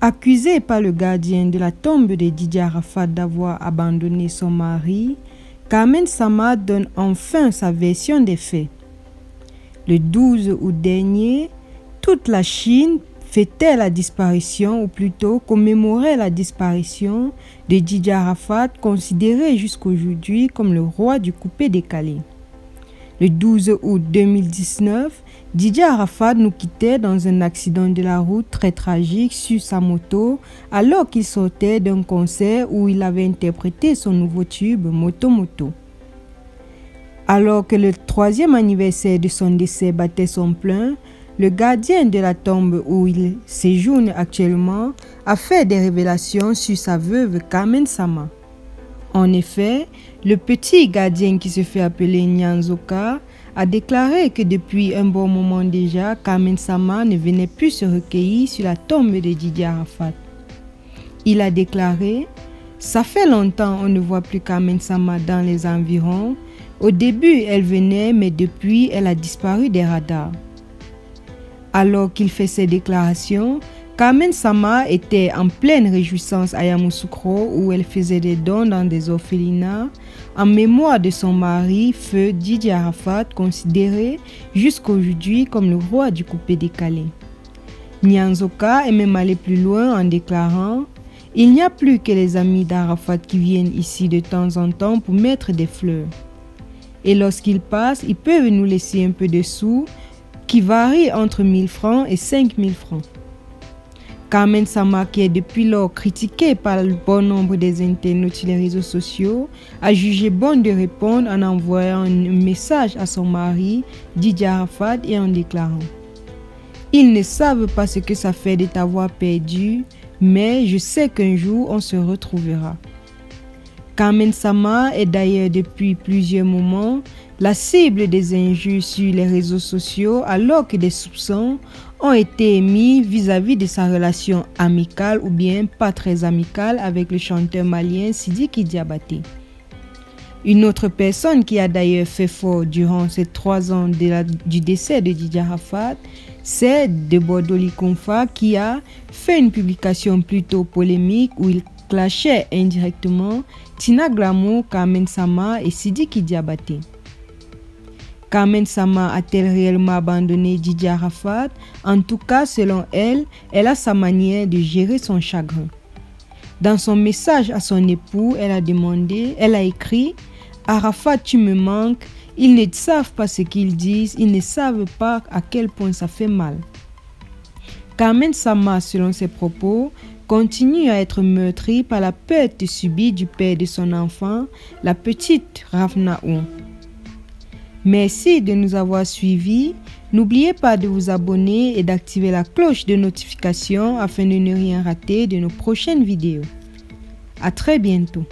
Accusée par le gardien de la tombe de Didier Arafat d'avoir abandonné son mari, Carmen Sama donne enfin sa version des faits. Le 12 août dernier, toute la Chine fêtait la disparition, ou plutôt commémorait la disparition de Didier Arafat, considéré jusqu'aujourd'hui comme le roi du coupé-décalé. Le 12 août 2019, Didier Arafat nous quittait dans un accident de la route très tragique sur sa moto alors qu'il sortait d'un concert où il avait interprété son nouveau tube Moto Moto. Alors que le 3e anniversaire de son décès battait son plein, le gardien de la tombe où il séjourne actuellement a fait des révélations sur sa veuve Carmen Sama. En effet, le petit gardien qui se fait appeler Nyanzoka a déclaré que depuis un bon moment déjà, Carmen Sama ne venait plus se recueillir sur la tombe de Didier Arafat. Il a déclaré « Ça fait longtemps on ne voit plus Carmen Sama dans les environs. Au début, elle venait, mais depuis, elle a disparu des radars. » Alors qu'il fait ces déclarations, Carmen Sama était en pleine réjouissance à Yamoussoukro où elle faisait des dons dans des orphelinats en mémoire de son mari, feu Didier Arafat, considéré jusqu'aujourd'hui comme le roi du coupé-décalé. Nyanzoka est même allé plus loin en déclarant « Il n'y a plus que les amis d'Arafat qui viennent ici de temps en temps pour mettre des fleurs. Et lorsqu'ils passent, ils peuvent nous laisser un peu de sous qui varient entre 1000 francs et 5000 francs. » Carmen Sama, qui est depuis lors critiquée par le bon nombre des internautes sur les réseaux sociaux, a jugé bon de répondre en envoyant un message à son mari, Didier Arafat, et en déclarant « Ils ne savent pas ce que ça fait de t'avoir perdu, mais je sais qu'un jour on se retrouvera. » Carmen Sama est d'ailleurs depuis plusieurs moments la cible des injures sur les réseaux sociaux alors que des soupçons ont été émis vis-à-vis de sa relation amicale ou bien pas très amicale avec le chanteur malien Sidiki Diabaté. Une autre personne qui a d'ailleurs fait fort durant ces 3 ans du décès de Didier Arafat, c'est Debordoli Konfa qui a fait une publication plutôt polémique où il clashait indirectement Tina Glamour, Carmen Sama et Sidiki Diabaté. Carmen Sama a-t-elle réellement abandonné Didier Arafat? En tout cas, selon elle, elle a sa manière de gérer son chagrin. Dans son message à son époux, elle a écrit « Arafat, tu me manques, ils ne savent pas ce qu'ils disent, ils ne savent pas à quel point ça fait mal. » Carmen Sama, selon ses propos, continue à être meurtrie par la perte subie du père de son enfant, la petite Ravna Ou. Merci de nous avoir suivis. N'oubliez pas de vous abonner et d'activer la cloche de notification afin de ne rien rater de nos prochaines vidéos. À très bientôt.